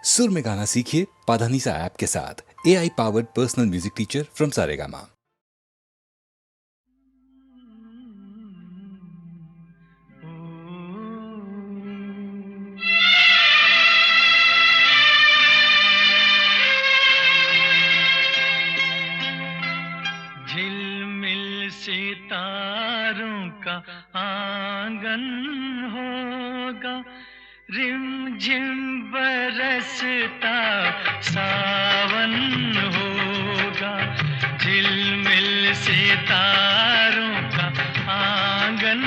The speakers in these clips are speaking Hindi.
सुर में गाना सीखिए पाधानीसा ऐप के साथ। AI powered personal music teacher from Saregama. झिलमिल सितारों का आंगन होगा, रिमझिम बरसता सावन होगा। झिलमिल सितारों का आंगन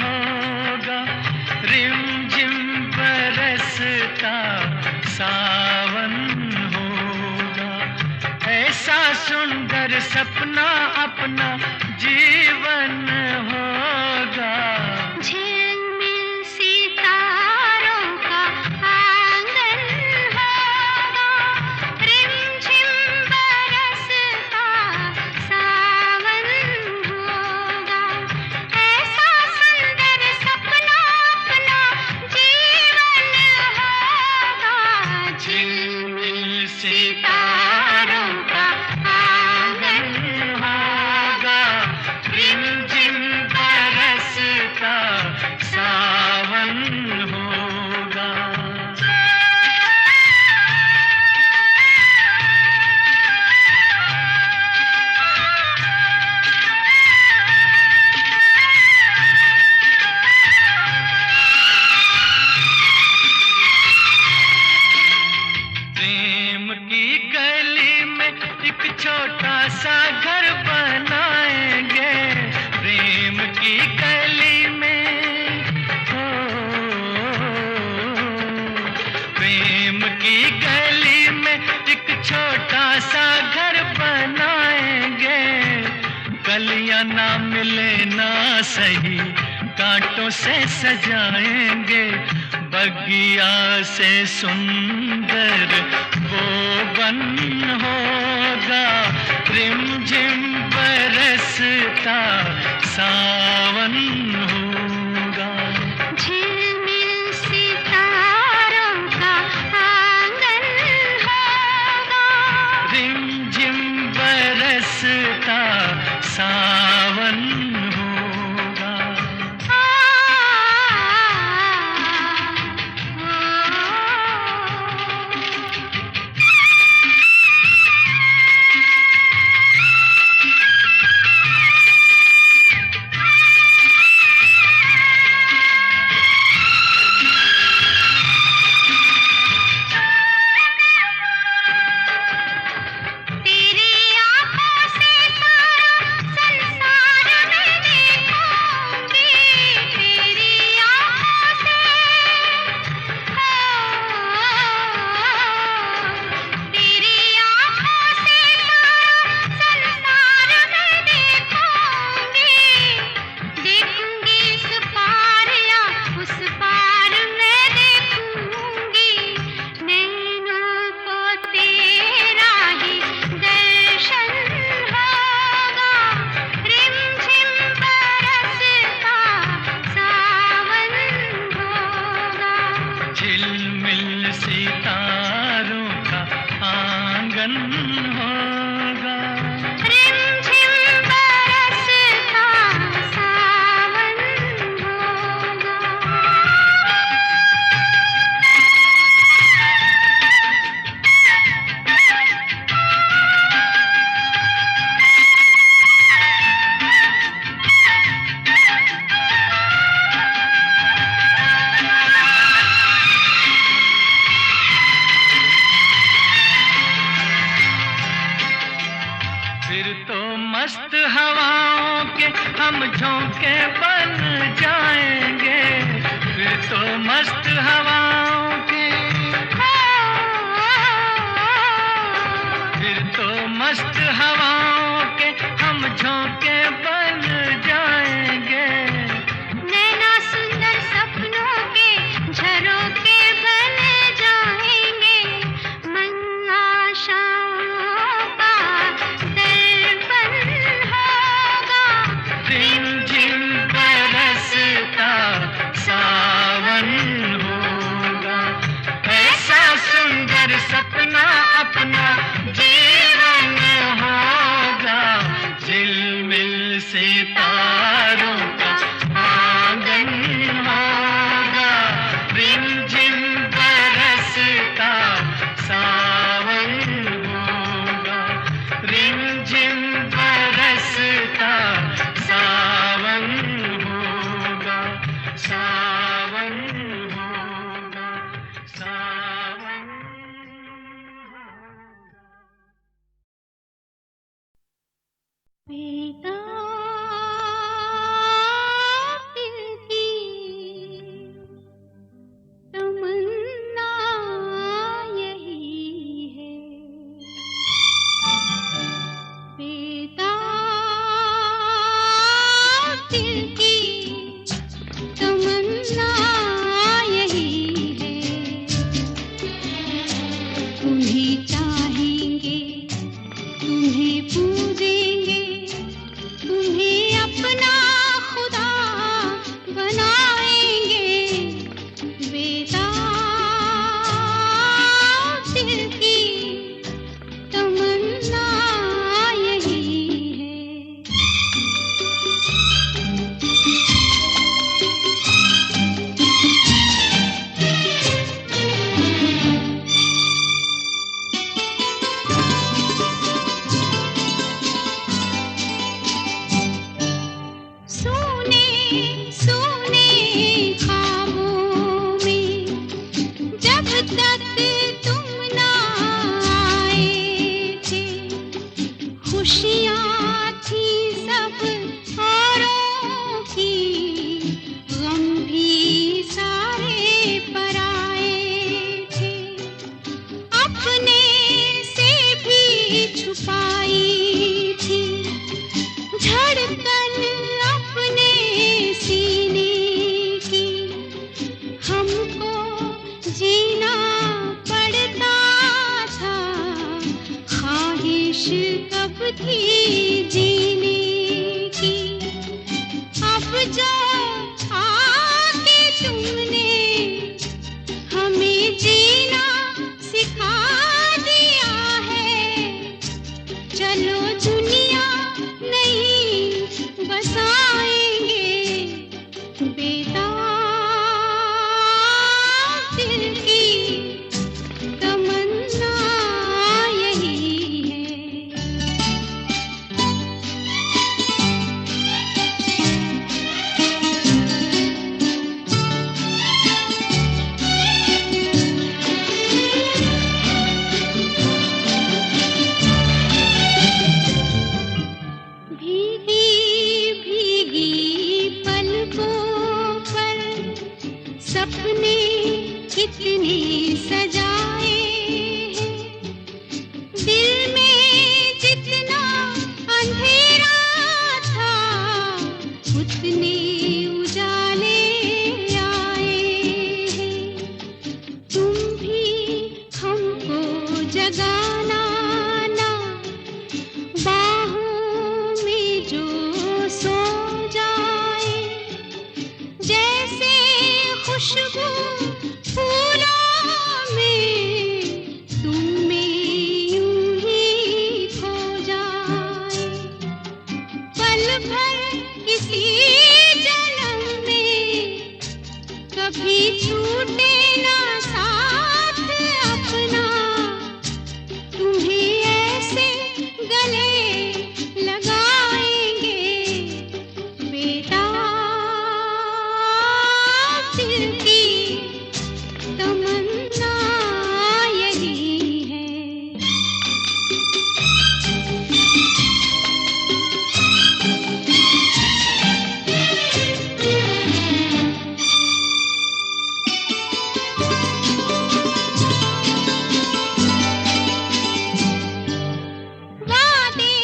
होगा, रिमझिम बरसता सावन होगा। ऐसा सुंदर सपना अपना जीवन होगा। झिलमिल सितारों का आंगन होगा, रिमझिम बरसता सावन होगा। ऐसा सुंदर सपना अपना जीवन होगा। झिलमिल सितारों का आंगन होगा, रिमझिम बरसता सावन होगा। प्रेम की गली में एक छोटा सा घर बनाएंगे। प्रेम की गली में हो, प्रेम की गली में एक छोटा सा घर बनाएंगे। कलियां ना मिले ना सही, कांटों से सजाएंगे। बगिया से सुंदर वो बन होगा, रिमझिम बरसता सावन होगा। झिलमिल सितारों का आंगन होगा, रिमझिम बरसता सावन होगा। तेरी आँखों से सारा संसार मैं देखूंगी। तेरी आँखों से तेरी आँखों से सारा संसार मैं देखूंगी। देखूंगी इस पार या उस पार मैं देखूंगी। नैनों को तेरा ही दर्शन होगा, रिमझिम बरसता सावन होगा। झिलमिल सितारों का आंगन होगा, रिमझिम बरसता सावन होगा। फिर तो मस्त हवाओं के हम झोंके बन जाएंगे। फिर तो मस्त हवाओं के, फिर तो मस्त हवाओं के हम झोंके बन जाएंगे। नैना सुंदर सपनों के झरोखे बन जाएंगे। मन आशाओं का दर्पण होगा, रिमझिम बरसता तुम ना आए थे, खुशियाँ थी सब औरों की, गम भी सारे पराए थे, अपने से भी छुपाई थी धड़कन अपने सीने की, हमको जीना पड़ता था, ख्वाहिश कब थी जीने की, अब जो आके तुमने हमें जीना सिखा दिया है, चलो दुनिया नहीं बसाएंगे, बेताब दिल की तमन्ना यही है। भीगी भीगी पलकों पर सपने कितने सजाए हैं, दिल में जितना अंधेरा था उतने उजाले आए हैं, तुम भी हमको जगाना ना, बाहों में जो सो जाए, जैसे खुशबू फूलों में तुम में यूं ही खो जाए, पल भर किसी जन्म में कभी छूटे ना साथ अपना, तुम्हें ऐसे गले लगाएंगे, बेताब दिल की तमन्ना यही है। वादे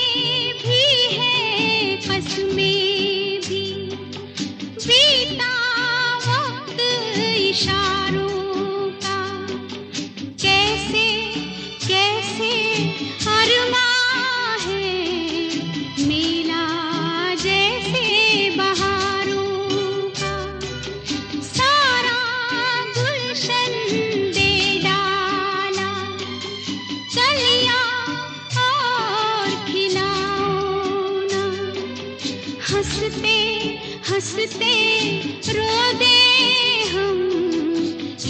भी हैं कसमें भी, बीता वक्त इशारों का, कैसे कैसे अरमां है मेला जैसे बहारों का, सारा गुलशन दे डाला, कलियां और खिलाओ ना, हंसते हंसते रो दे हम,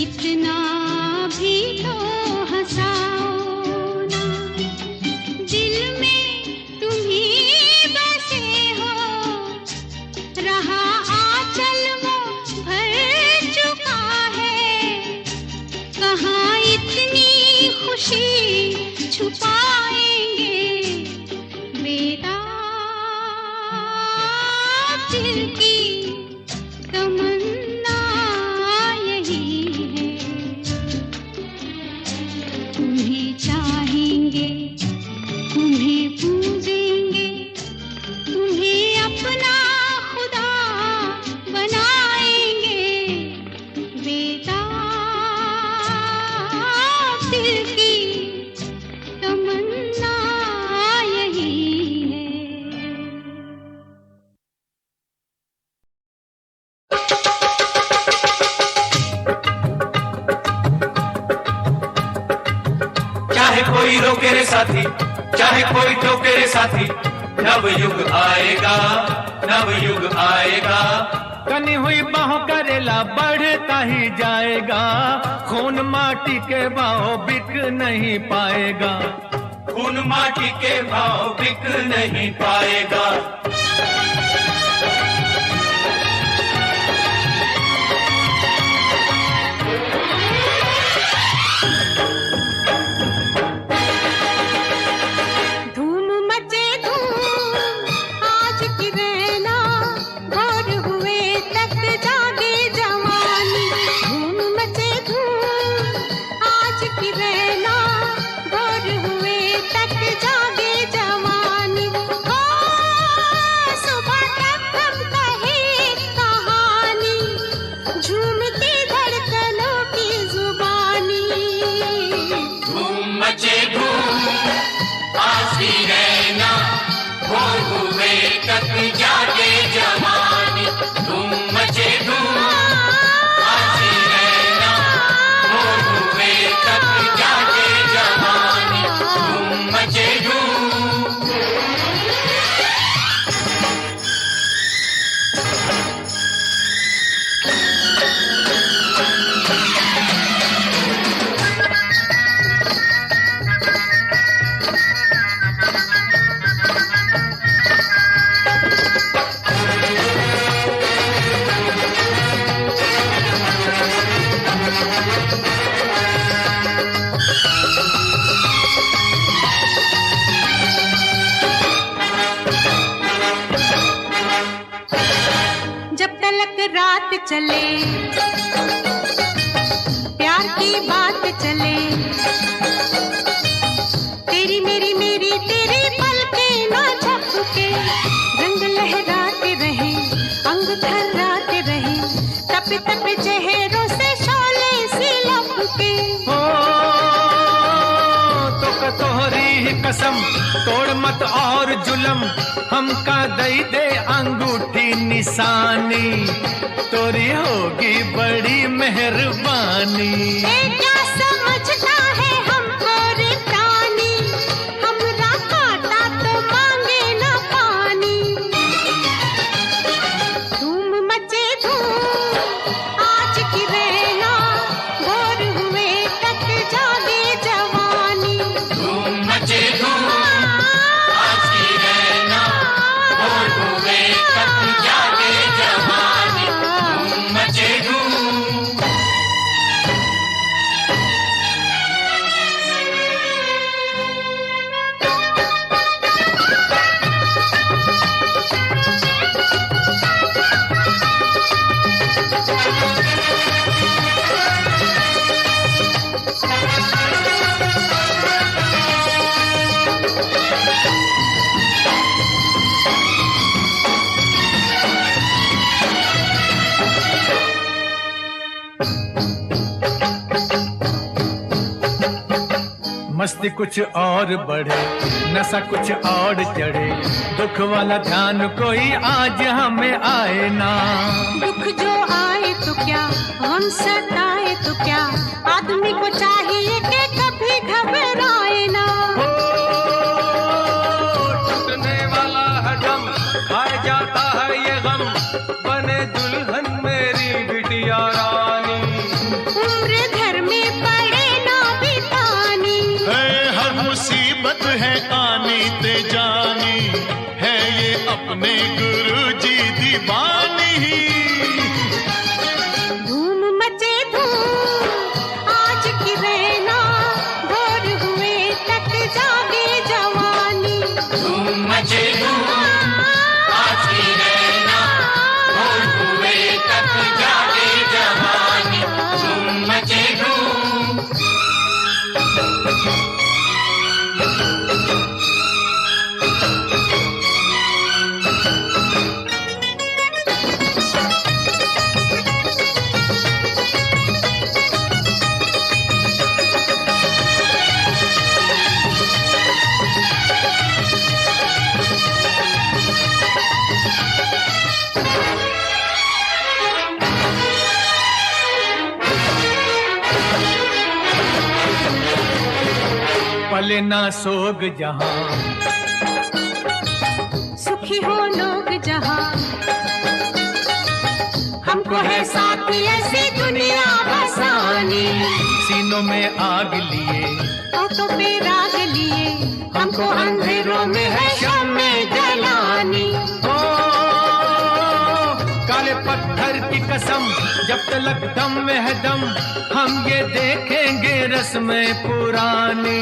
इतना भी तो हंसाओ ना, दिल में तुम ही बसे हो, रहा आंचल वो भर चुका है, कहाँ इतनी खुशी छुपाएंगे, बेताब दिल की तमन्ना यही है, तुम्हें चाहेंगे, तुम्हें पूजेंगे, तुम्हें अपना खुदा बनाएंगे, बेताब दिल की तमन्ना यही है। चाहे कोई रोके रे साथी, चाहे कोई टोके रे साथी, नव युग आएगा, नव युग आएगा, कनी हुई बाहों करेला बढ़ता ही जाएगा, खून माटी के भाव बिक नहीं पाएगा, खून माटी के भाव बिक नहीं पाएगा। धूम मचे धूम आज की रहना, भोर हुए तक जागे जवानी। धूम मचे धूम आज की रहना, भोर हुए तक जागे जवानी। धूम मचे धूम। जब तलक रात चले, प्यार की बात चले, तेरी मेरी मेरी तेरी पलकें ना झपके, रंग लहराते रहे, अंग थर्राते रहे, तप तप चेहरों से शोले सी लपके। हो तो तोहरी ही कसम, तोड़ मत और जुलम, हमका दई दे अंगूठी निशानी, तोरी होगी बड़ी मेहरबानी। क्या समझता है हमको रे प्राणी, हमरा काटा तो मांगे ना पानी। धूम मचे धूम आज की रहना, भोर हुए तक जागे जवानी। धूम मचे धूम आज की रहना, भोर हुए तक जागे जवानी। धूम मचे धूम। मस्ती कुछ और बढ़े, नशा कुछ और चढ़े, दुख वाला ध्यान कोई आज हमें आए ना। दुख जो आए तो क्या, हम सताए तो क्या, आदमी को चाहिए कि कभी घबराए ना। हो टूटने वाला है गम, खाए जाता है ये गम, बने दुल्हन मेरी बिटिया रानी। उम्र घर में पड़े ना बितानी, हर मुसीबत है आनी ते जानी, है ये अपने गुरुजी दीवानी। धूम मचे धूम आज की रहना, भोर हुए तक जागे जवानी। धूम मचे धूम आज की रहना, भोर हुए तक जागे जवानी। धूम मचे धूम। पले ना सोग जहां, सुखी हो लोग जहां, हमको है साथी ऐसी दुनिया बसानी। सीनों में आग लिए, होठों पे राग लिए, हमको अंधेरों में है शम्मे जलानी। ओ काले पत्थर की कसम, जब तलक दम में है दम, हम ये देखेंगे रस्में पुरानी,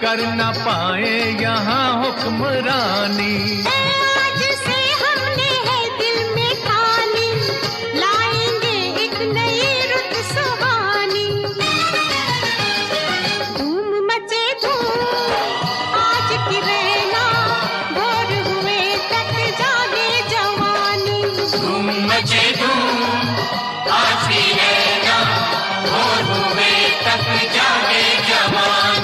कर ना पाए यहाँ हुक्मरानी। आज से हमने है दिल में ठानी, लाएंगे एक नई रुत सुहानी। धूम मचे धूम आज की रहना, भोर हुए तक जागे जवानी। धूम मचे धूम आज की रहना, भोर हुए तक जागे जवानी।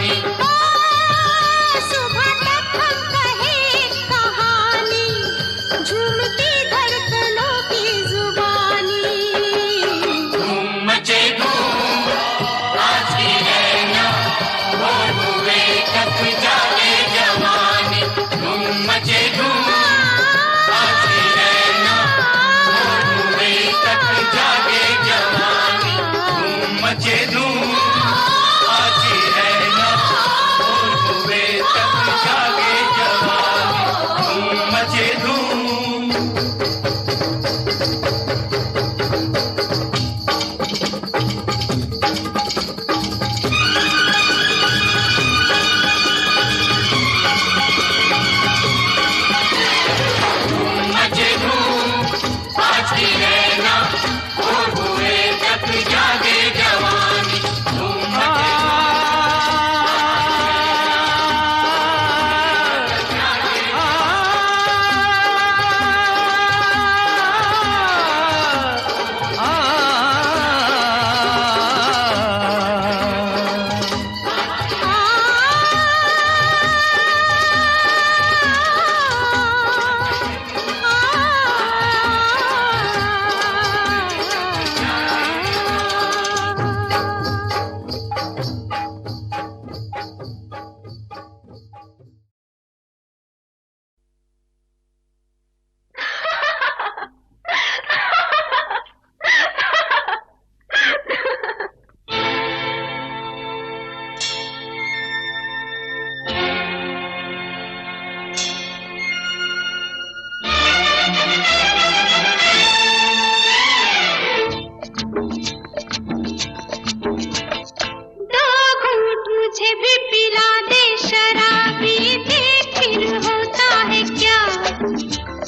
मुझे भी पिला दे शराबी, देख फिर होता है क्या।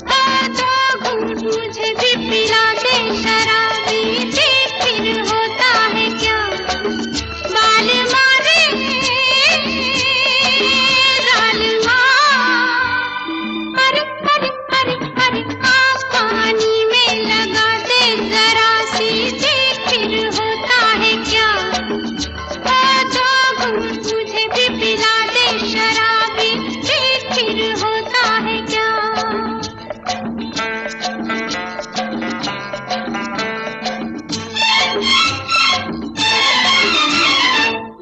आ दो घूंट मुझे भी पिला दे शराबी, देख फिर होता है क्या। बाल मारे जालिमा, अरे अरे अरे अरे आप पानी में लगा दे जरा सी, देख फिर होता है क्या। मुझे भी पिला दे शराबी, देख फिर होता है क्या।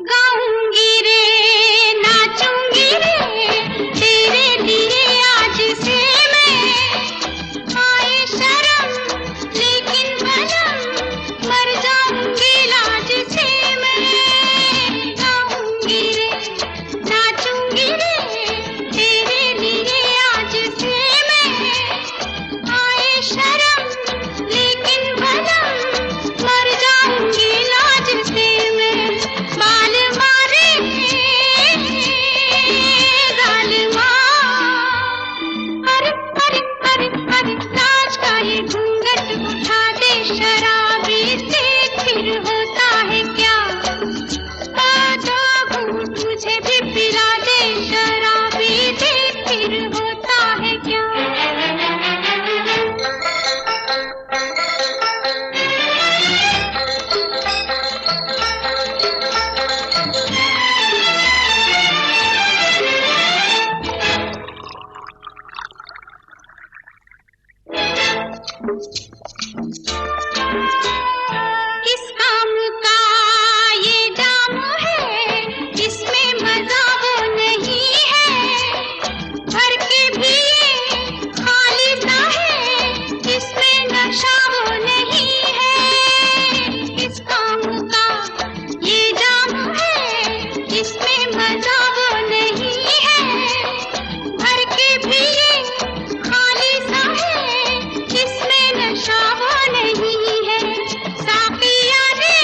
गाऊंगी रे नाचूंगी रे तेरे लिए आज से मैं, आए शर्म लेकिन बलम मर जाऊंगी लाज से मैं। गाऊंगी रे नाचूंगी रे तेरे लिए आज से मैं, आए शर्म लेकिन बलम मर जाऊंगी लाज से मैं। बाल मारे जालिमा, अरे अरे अरे अरे लाज का ये घूंघट उठा दे शराबी, देख फिर होता है क्या। आ दो घूंट मुझे भी पिला दे शराबी, देख फिर होता है क्या। किस काम का ये जाम है, इसमें मजा वो नहीं है। भर के भी ये खाली सा है, इसमें नशा वो नहीं है। किस काम का ये जाम है, इसमें मजा वो नहीं है। भर के भी ये खाली सा है, इसमें नशा वो नहीं है। साकिया रे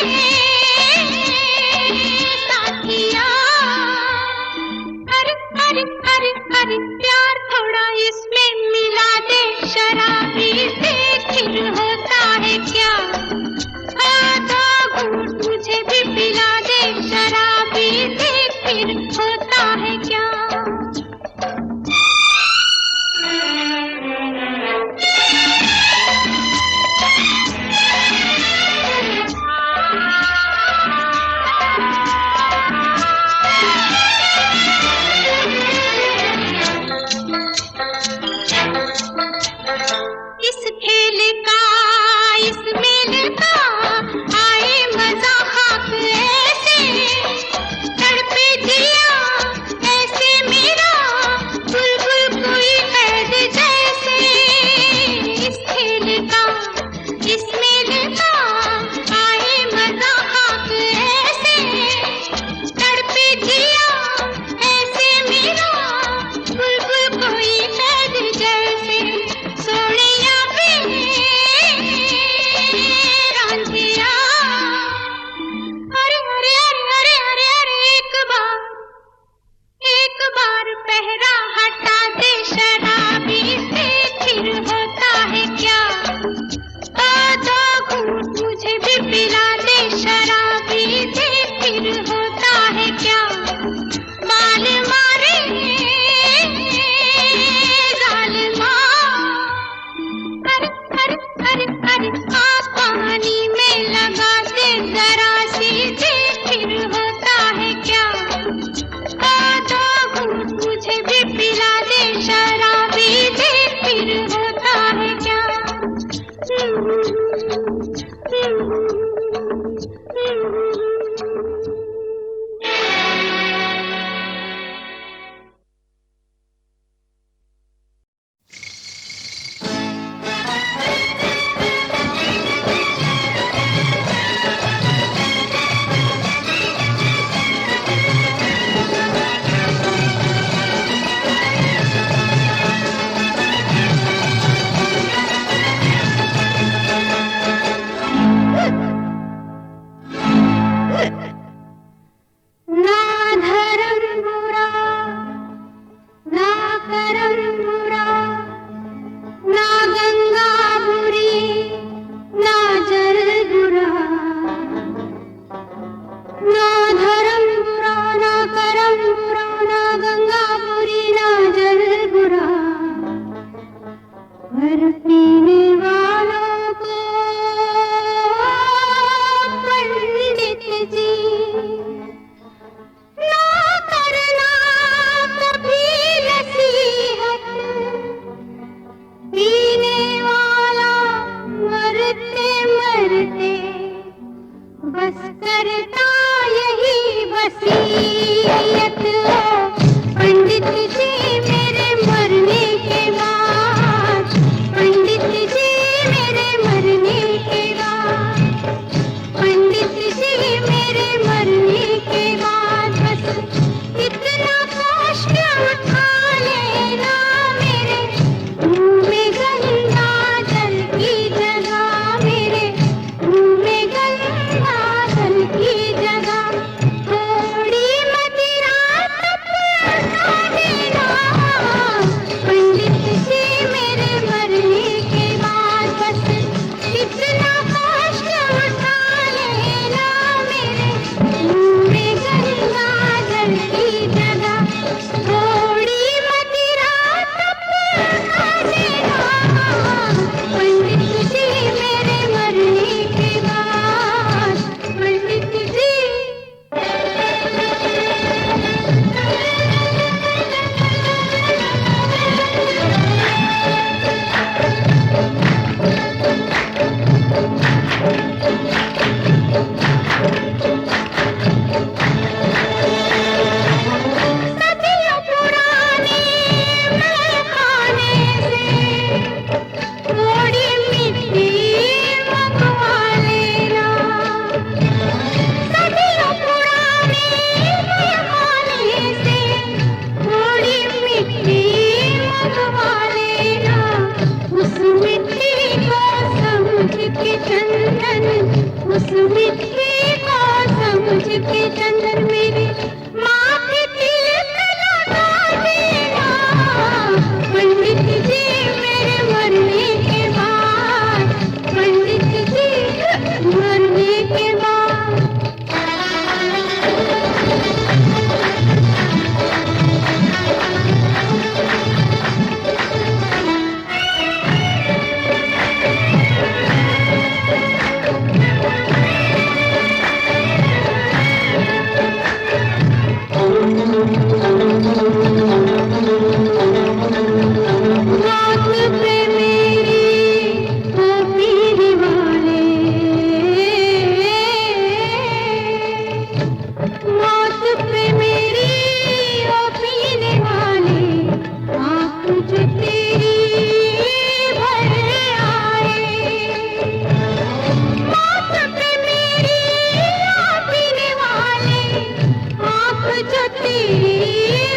साकिया, अरे अरे अरे अरे प्यार थोड़ा इसमें मिला दे शराबी, देख फिर होता है क्या। आधा घूंट मुझे भी पिला दे शराबी, देख फिर होता है क्या। इस खेल का इस मेल का आए मजा खाक ऐसे, तड़पे जिया ऐसे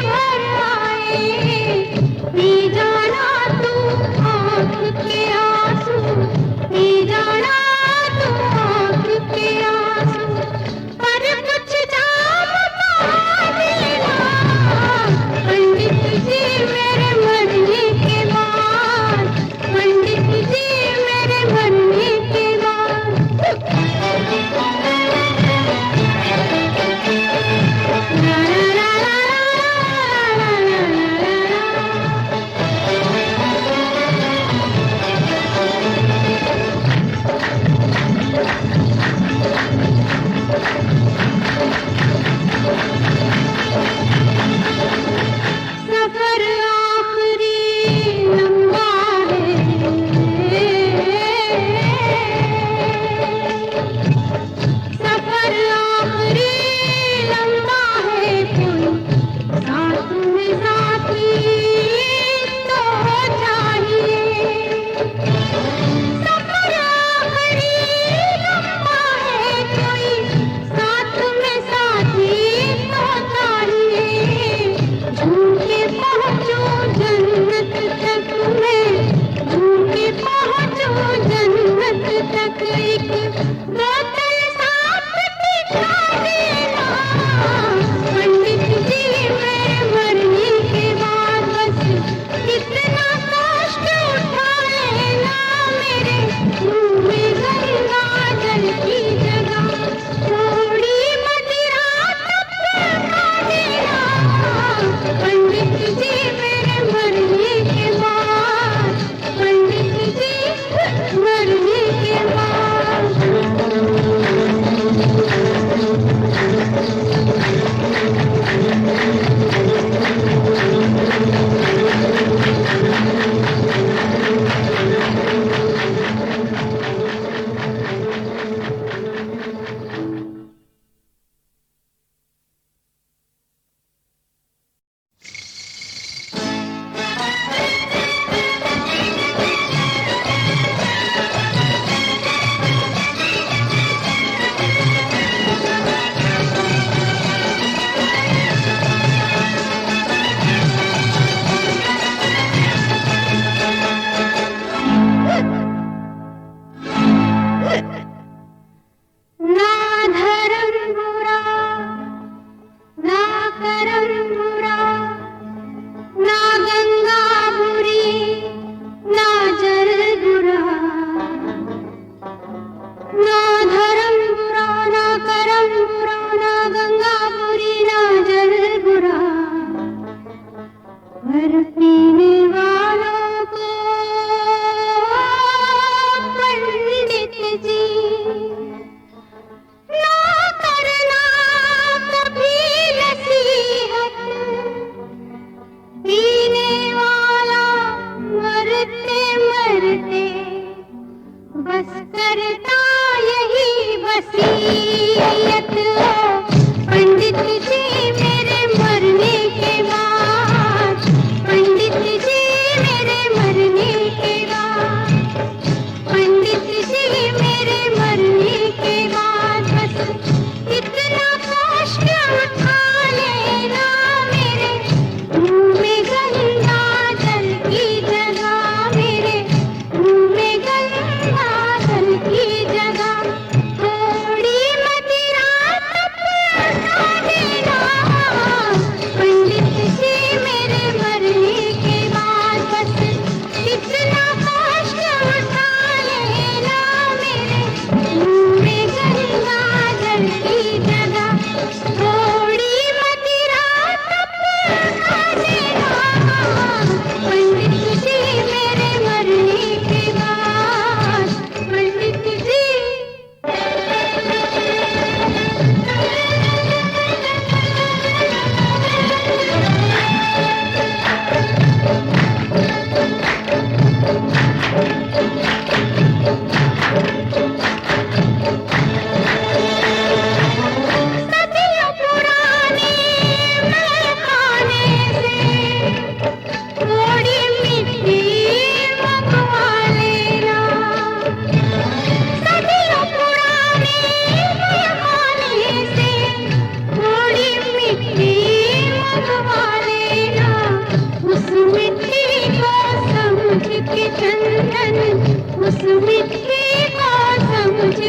भर आए, पी जाना तू आँख के आंसू, पी जाना तू आँख के आंसू। पर कुछ जाम पा देना पंडित जी मेरे मरने के बाद, पंडित जी मेरे मरने के बाद। ला ला ला ला सफर आखिरी लंबा है, सफर आखिरी लंबा है, कोई साथ में साथी तो चाहिए। सफर आखिरी लंबा है, कोई साथ में साथी तो चाहिए। झूम के पहुंचूं जन्नत तक मैं, झूम के पहुंचूं जन्नत तक। एक बोतल साथ पिला देना पंडित जी मेरे मरने के बाद। बस इतना कष्ट उठा लेना मेरे मुंह में गंगा जल की जगह, थोड़ी मदिरा टपका देना पंडित जी मेरे मरने के बाद, पंडित जी मरने के बाद।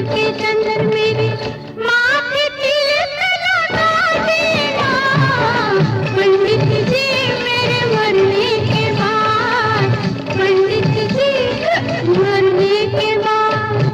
के चंदन मेरे माथे तिलक लगा देना। पंडित जी मेरे मरने के बाद, पंडित जी मरने के बाद।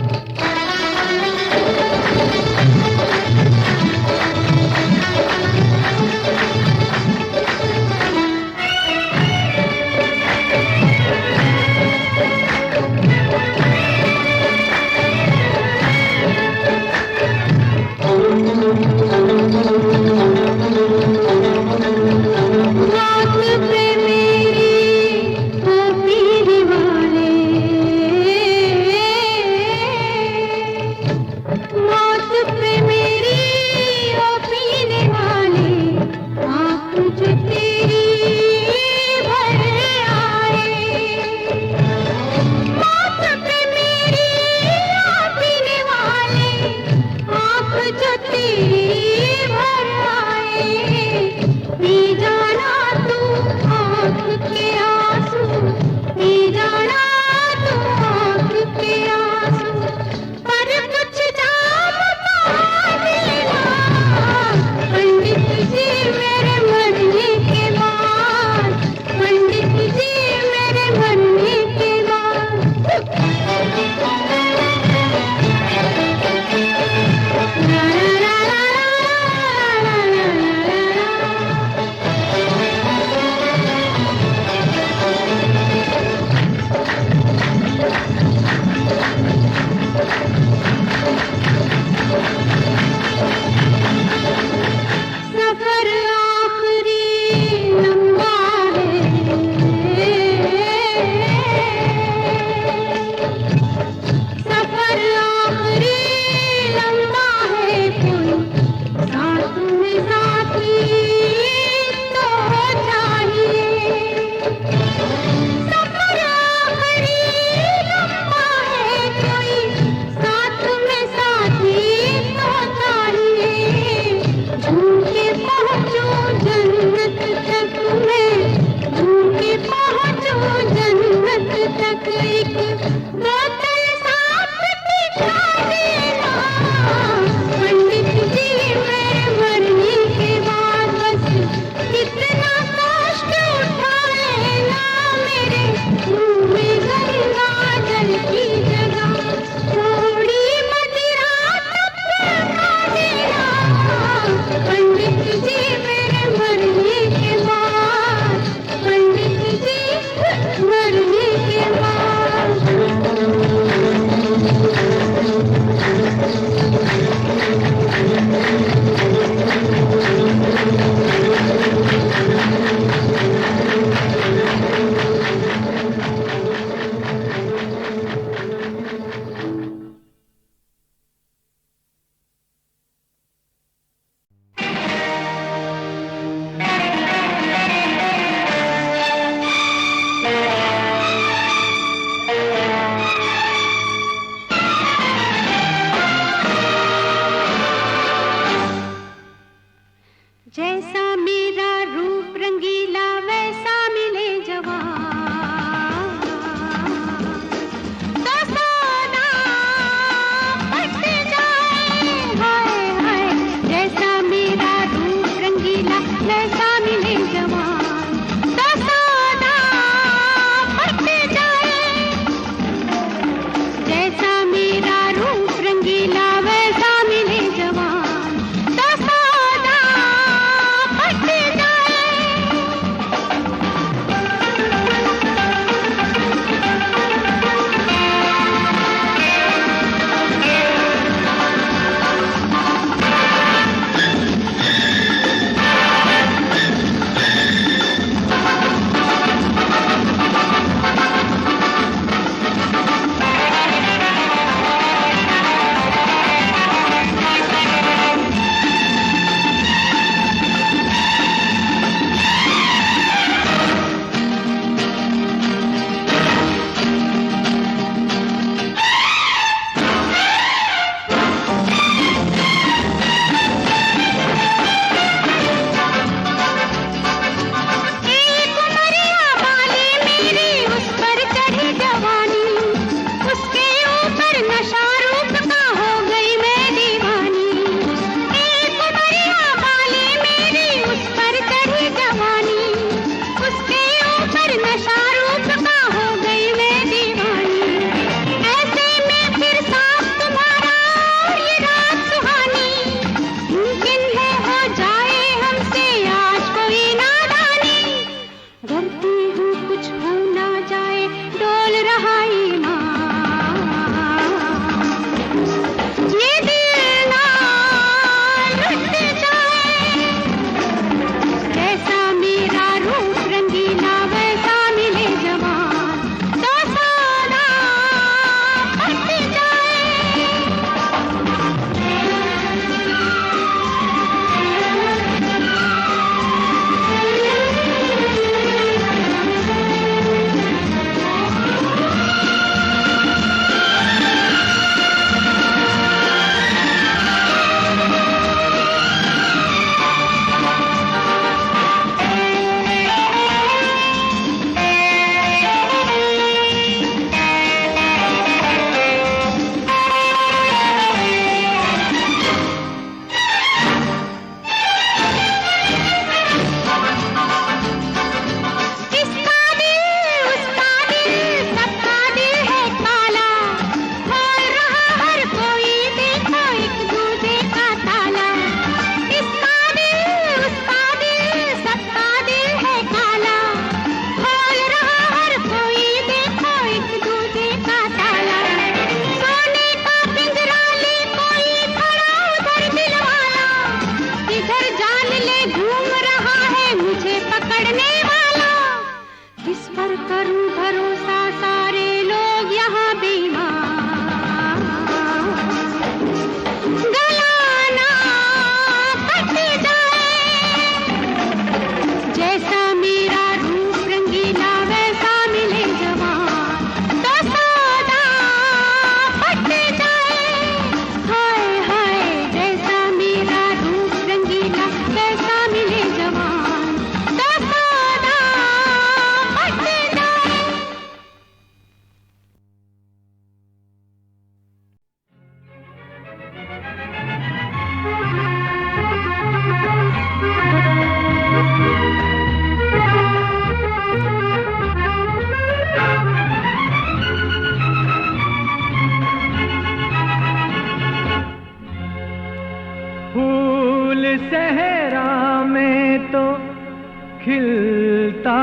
खिलता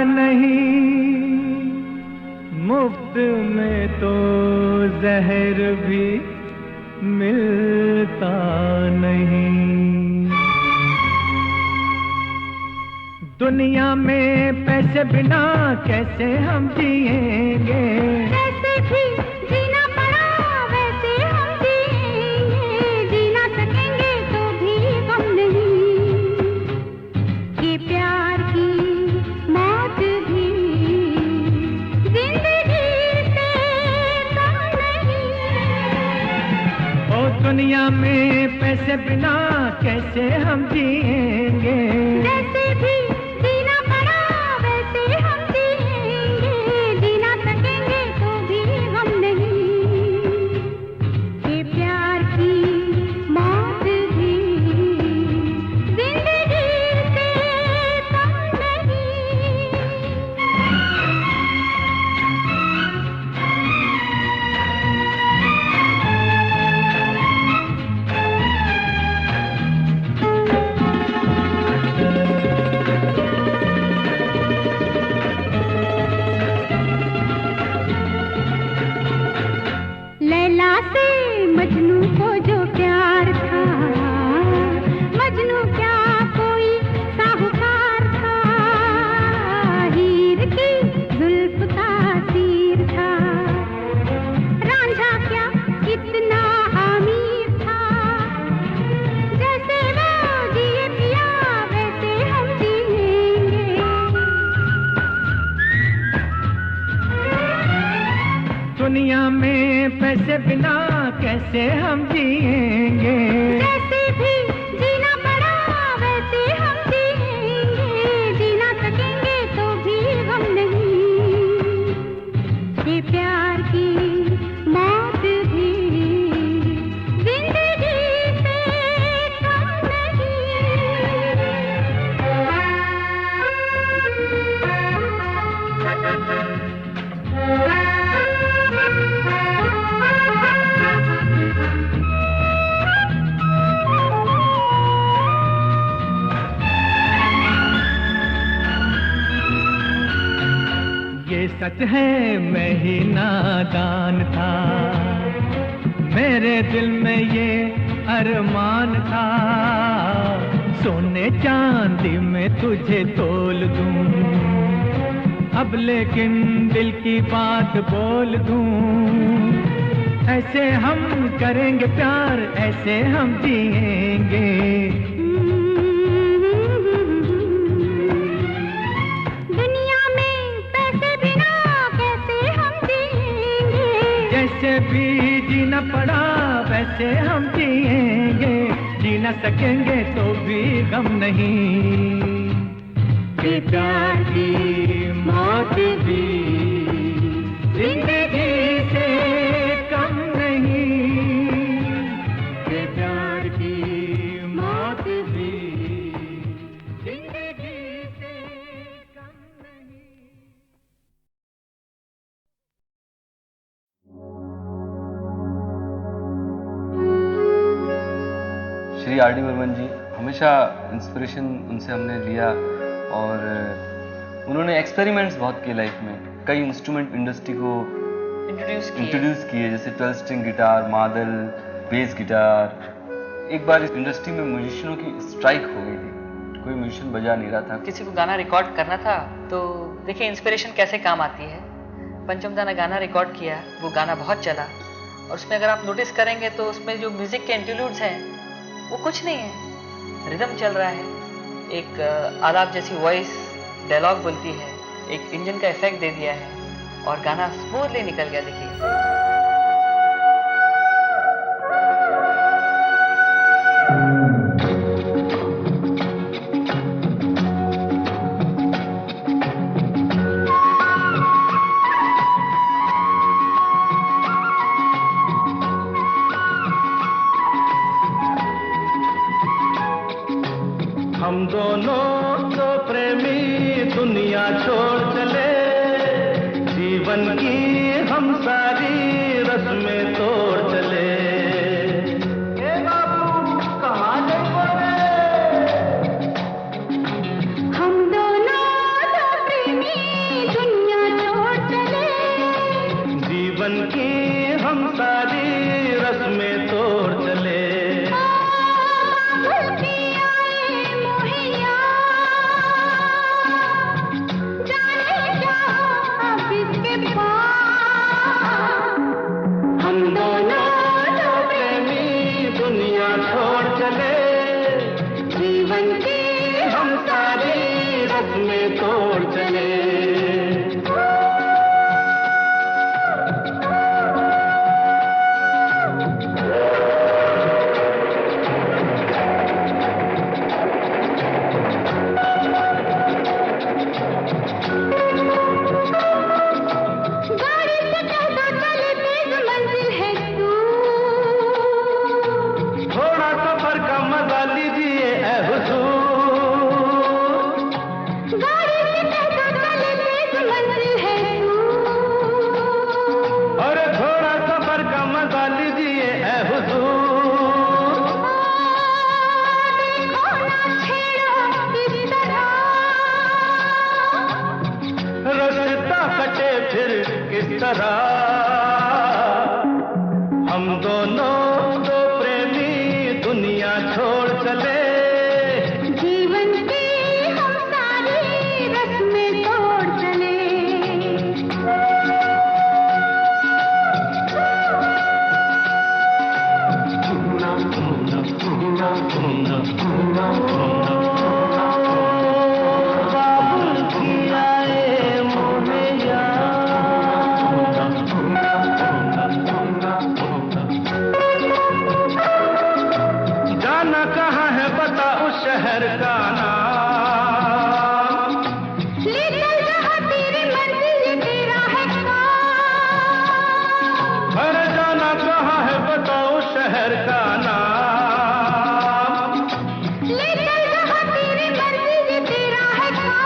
नहीं, मुफ्त में तो जहर भी मिलता नहीं। दुनिया में पैसे बिना कैसे हम जिएंगे, जैसे भी जीना पड़ा वैसे हम जिएंगे, जीना सकेंगे तो भी गम नहीं। ये प्यार की मौत भी जिंदगी से कम नहीं। ओ दुनिया में पैसे बिना कैसे हम जिएंगे, जैसे भी जीना पड़ा वैसे हम जिएंगे, जीना सकेंगे तो भी गम नहीं। ये प्यार की मौत भी जिंदगी से कम नहीं। लैला से मजनू को जो प्यार था, मजनू क्या कोई साहूकार था। हीर की जुल्फ का तीर था, रांझा क्या कितना अमीर था। जैसे वो जिए पिया वैसे हम जिएंगे। दुनिया में पैसे बिना कैसे हम जिएंगे, जैसे भी जीना पड़ा वैसे हम जिएंगे, जीना सकेंगे तो भी गम नहीं। ये प्यार की मौत भी जिंदगी से कम ये सच है मैं ही नादान था, मेरे दिल में ये अरमान था। सोने चांदी में तुझे तोल दूं, अब लेकिन दिल की बात बोल दूं। ऐसे हम करेंगे प्यार, ऐसे हम जिएंगे। दुनिया में पैसे बिना कैसे हम जिएंगे, जैसे भी जीना पड़ा वैसे हम जिएंगे, जी न सकेंगे तो भी गम नहीं। ये प्यार की मौत भी जिंदगी से कम नहीं। ये प्यार की मौत भी जिंदगी से कम नहीं। श्री आर डी बर्मन जी, हमेशा इंस्पिरेशन उनसे हमने लिया और उन्होंने एक्सपेरिमेंट्स बहुत किए लाइफ में। कई इंस्ट्रूमेंट इंडस्ट्री को इंट्रोड्यूस किए, जैसे 12 स्ट्रिंग गिटार, मादल, बेस गिटार। एक बार इस इंडस्ट्री में म्यूजिशियनों की स्ट्राइक हो गई थी, कोई म्यूजिशियन बजा नहीं रहा था। किसी को गाना रिकॉर्ड करना था तो देखिए इंस्पिरेशन कैसे काम आती है। पंचम दा ने गाना रिकॉर्ड किया, वो गाना बहुत चला और उसमें अगर आप नोटिस करेंगे तो उसमें जो म्यूजिक के इंटरल्यूड्स हैं वो कुछ नहीं है, रिदम चल रहा है, एक आलाप जैसी वॉइस डायलॉग बोलती है, एक इंजन का इफेक्ट दे दिया है और गाना स्मूथली निकल गया। देखिए हम दोनों तो प्रेमी दुनिया छोड़ चले, जीवन की हम सारी में तोड़ चले। हम दोनों दो प्रेमी दुनिया छोड़ चले। जीवन की हम सारी रस्में तोड़ चले। शहर का नाम ले चल जहाँ तेरी मर्जी तेरा है काम। अरे जाना कहाँ है बताओ शहर का नाम। ले चल जहाँ तेरी मर्जी तेरा है काम।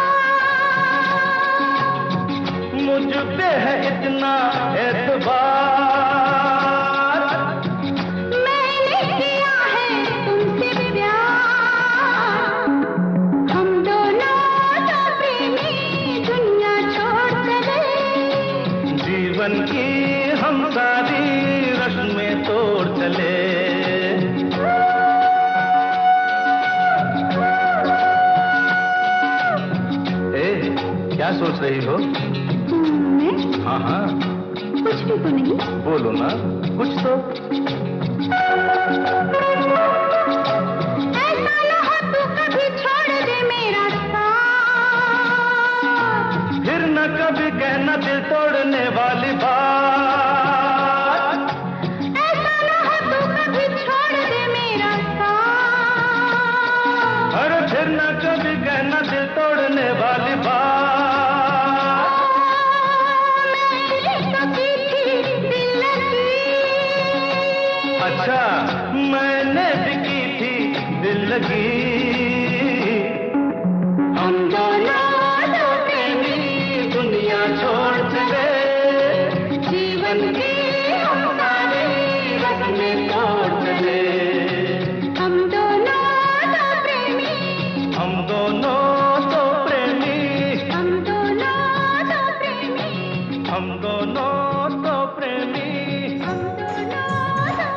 मुझ पे है इतना एतबार, मैंने किया है तुमसे प्यार। हम दोनों तो प्रेमी दुनिया छोड़ चले। जीवन की हम सारी रस्में तोड़ चले। ए, क्या सोच रही हो? मैं? हाँ हाँ कुछ भी तो नहीं। बोलो ना कुछ तो। ऐसा ना हो तू कभी छोड़ दे मेरा साथ। फिर न कभी कहना दिल तोड़ने वाली बात। ऐसा ना हो तू कभी छोड़ दे मेरा साथ। अरे फिर न कभी कहना दिल तोड़ने वाली बात। अच्छा मैंने भी की थी दिल लगी। हम दोनों दो प्रेमी दुनिया छोड़ चले। जीवन की हम सारी रस्में तोड़ चले। हम दोनों तो प्रेमी। हम दोनों दो प्रेमी। हम दोनों तो प्रेमी। हम दोनों दो प्रेमी। हम दोनों तो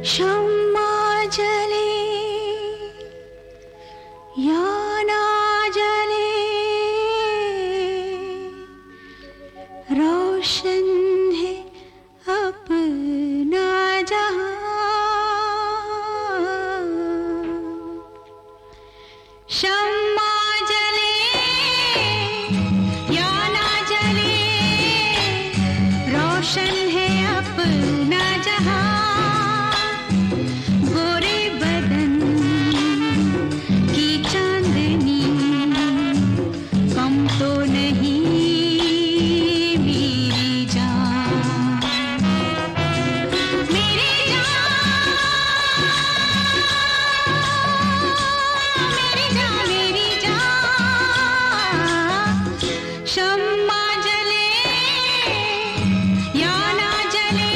शम्मा जले या ना जले, रोशन है अपना जहां। शम्मा जले या ना जले, रोशन है अपना जहां। गोरे बदन की चांदनी कम तो नहीं मेरी जान, मेरी जान, मेरी जान। शम्मा जले या ना जले,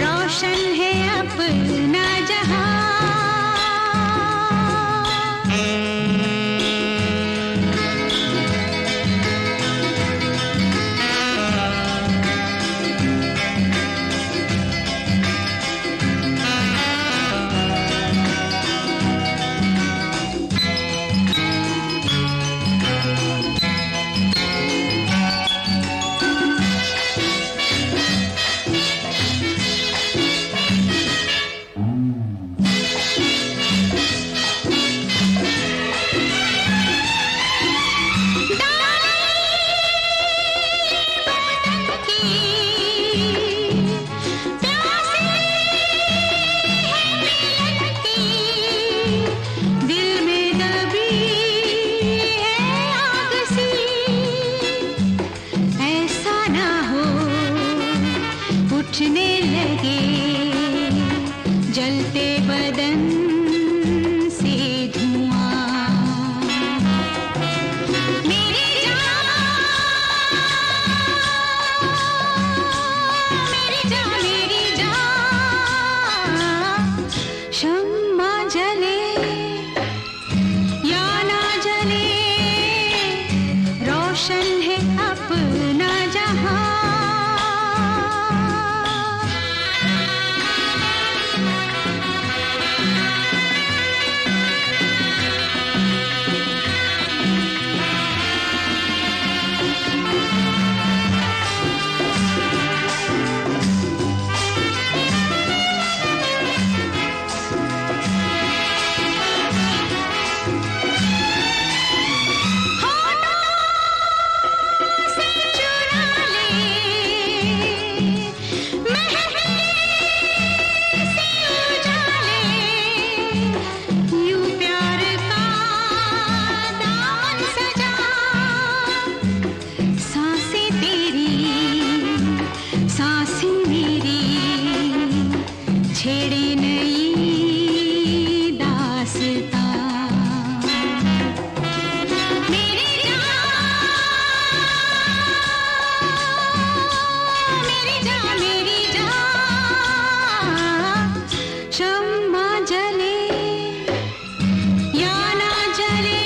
रोशन है अपना जहां। दिल में दबी है आग सी, ऐसा ना हो उठने लगे जलते बदन से धुआं। मेरी जान, मेरी जान, मेरी जान। शम्मा जले या ना जले, रोशन है अपना जहां। छेड़े नई दास्तां। मेरी जान, मेरी जान, मेरी जान। शम्मा जले या ना जले,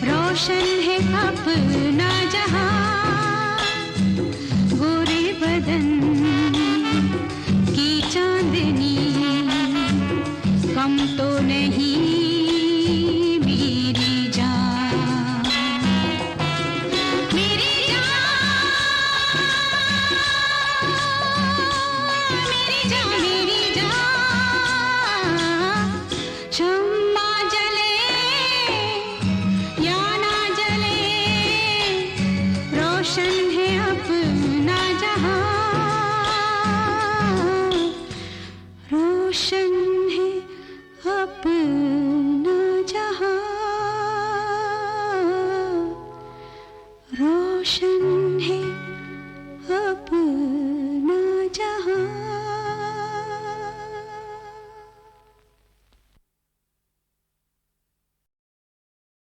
रोशन है अपना जहां। गोरे बदन की चांदनी कम तो नहीं मेरी जान, मेरी जान, मेरी जान, मेरी जान। शम्मा जले या ना जले, रोशन है अपना जहां। रोशन है अपना जहां, रोशन है अपना